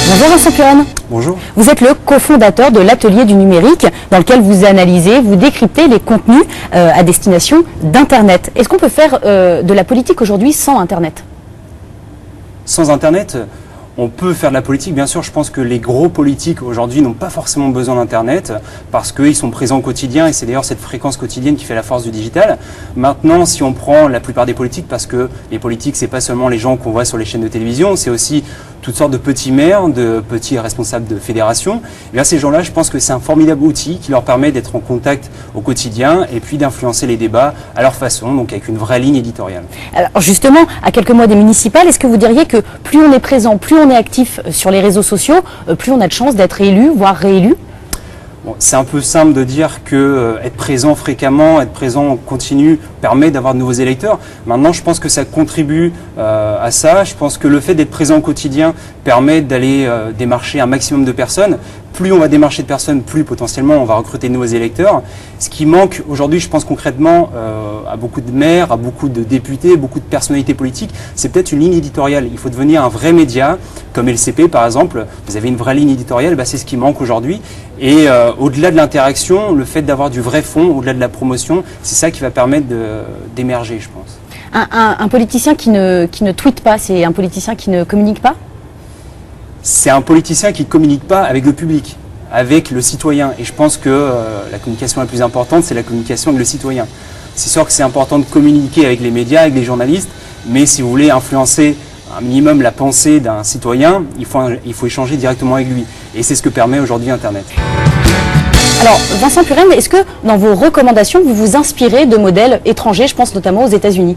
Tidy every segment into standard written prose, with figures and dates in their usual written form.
Bonjour Vincent Puren. Bonjour. Vous êtes le cofondateur de l'Atelier du numérique dans lequel vous analysez, vous décryptez les contenus à destination d'Internet. Est-ce qu'on peut faire de la politique aujourd'hui sans Internet? Sans Internet, on peut faire de la politique, bien sûr. Je pense que les gros politiques aujourd'hui n'ont pas forcément besoin d'Internet parce qu'ils sont présents au quotidien et c'est d'ailleurs cette fréquence quotidienne qui fait la force du digital. Maintenant, si on prend la plupart des politiques, parce que les politiques, c'est pas seulement les gens qu'on voit sur les chaînes de télévision, c'est aussi toutes sortes de petits maires, de petits responsables de fédérations. Et bien, ces gens-là, je pense que c'est un formidable outil qui leur permet d'être en contact au quotidien et puis d'influencer les débats à leur façon, donc avec une vraie ligne éditoriale. Alors justement, à quelques mois des municipales, est-ce que vous diriez que plus on est présent, plus on est actif sur les réseaux sociaux, plus on a de chances d'être élu, voire réélu? Bon, c'est un peu simple de dire que être présent fréquemment, être présent en continu permet d'avoir de nouveaux électeurs. Maintenant, je pense que ça contribue à ça. Je pense que le fait d'être présent au quotidien permet d'aller démarcher un maximum de personnes. Plus on va démarcher de personnes, plus potentiellement on va recruter de nouveaux électeurs. Ce qui manque aujourd'hui, je pense concrètement, à beaucoup de maires, à beaucoup de députés, beaucoup de personnalités politiques, c'est peut-être une ligne éditoriale. Il faut devenir un vrai média, comme LCP par exemple. Vous avez une vraie ligne éditoriale, c'est ce qui manque aujourd'hui. Et au-delà de l'interaction, le fait d'avoir du vrai fond, au-delà de la promotion, c'est ça qui va permettre d'émerger, je pense. Un politicien qui ne tweete pas, c'est un politicien qui ne communique pas? C'est un politicien qui ne communique pas avec le public, avec le citoyen. Et je pense que la communication la plus importante, c'est la communication avec le citoyen. C'est sûr que c'est important de communiquer avec les médias, avec les journalistes, mais si vous voulez influencer un minimum la pensée d'un citoyen, il faut échanger directement avec lui. Et c'est ce que permet aujourd'hui Internet. Alors, Vincent Puren, est-ce que dans vos recommandations, vous vous inspirez de modèles étrangers, je pense notamment aux États-Unis?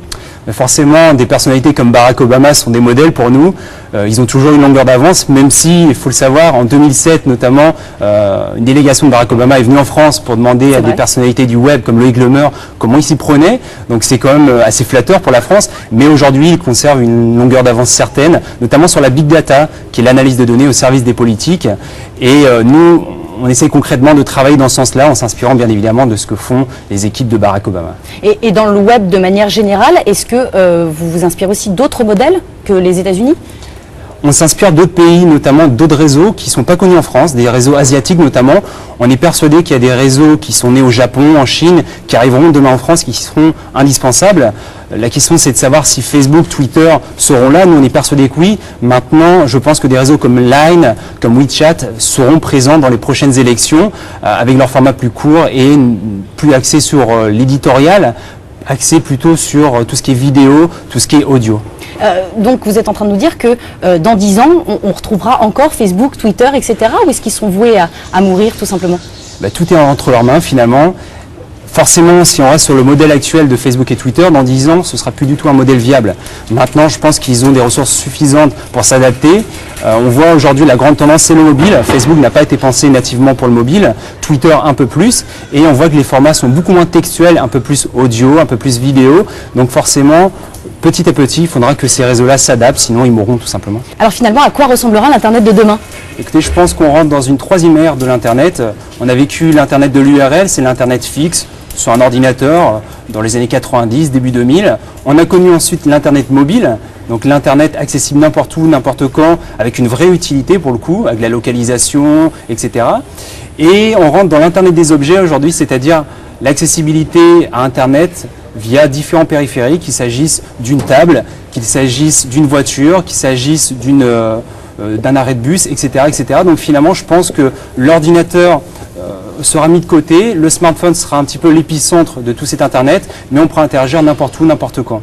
Forcément, des personnalités comme Barack Obama sont des modèles pour nous. Ils ont toujours une longueur d'avance, même si, il faut le savoir, en 2007 notamment, une délégation de Barack Obama est venue en France pour demander à des personnalités du web comme Loïc Lemer comment ils s'y prenaient. Donc c'est quand même assez flatteur pour la France. Mais aujourd'hui, ils conservent une longueur d'avance certaine, notamment sur la big data, qui est l'analyse de données au service des politiques. Et nous, on essaie concrètement de travailler dans ce sens-là, en s'inspirant bien évidemment de ce que font les équipes de Barack Obama. Et dans le web de manière générale, est-ce que vous vous inspirez aussi d'autres modèles que les États-Unis? On s'inspire d'autres pays, notamment d'autres réseaux qui ne sont pas connus en France, des réseaux asiatiques notamment. On est persuadé qu'il y a des réseaux qui sont nés au Japon, en Chine, qui arriveront demain en France, qui seront indispensables. La question, c'est de savoir si Facebook, Twitter seront là. Nous, on est persuadé que oui. Maintenant, je pense que des réseaux comme Line, comme WeChat seront présents dans les prochaines élections, avec leur format plus court et plus axé sur l'éditorial, axé plutôt sur tout ce qui est vidéo, tout ce qui est audio. Donc vous êtes en train de nous dire que dans 10 ans, on retrouvera encore Facebook, Twitter, etc. Ou est-ce qu'ils sont voués à mourir tout simplement? Tout est entre leurs mains finalement. Forcément, si on reste sur le modèle actuel de Facebook et Twitter, dans 10 ans, ce ne sera plus du tout un modèle viable. Maintenant, je pense qu'ils ont des ressources suffisantes pour s'adapter. On voit aujourd'hui la grande tendance, c'est le mobile. Facebook n'a pas été pensé nativement pour le mobile, Twitter un peu plus. Et on voit que les formats sont beaucoup moins textuels, un peu plus audio, un peu plus vidéo. Donc forcément, petit à petit, il faudra que ces réseaux-là s'adaptent, sinon ils mourront tout simplement. Alors finalement, à quoi ressemblera l'Internet de demain? Écoutez, je pense qu'on rentre dans une troisième ère de l'Internet. On a vécu l'Internet de l'URL, c'est l'Internet fixe, sur un ordinateur dans les années 90, début 2000. On a connu ensuite l'Internet mobile, donc l'Internet accessible n'importe où, n'importe quand, avec une vraie utilité pour le coup, avec la localisation, etc. Et on rentre dans l'Internet des objets aujourd'hui, c'est-à-dire l'accessibilité à Internet via différents périphériques, qu'il s'agisse d'une table, qu'il s'agisse d'une voiture, qu'il s'agisse d'un arrêt de bus, etc., etc. Donc finalement, je pense que l'ordinateur sera mis de côté, le smartphone sera un petit peu l'épicentre de tout cet Internet, mais on pourra interagir n'importe où, n'importe quand.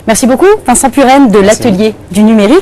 Merci beaucoup, Vincent Puren de l'Atelier du numérique.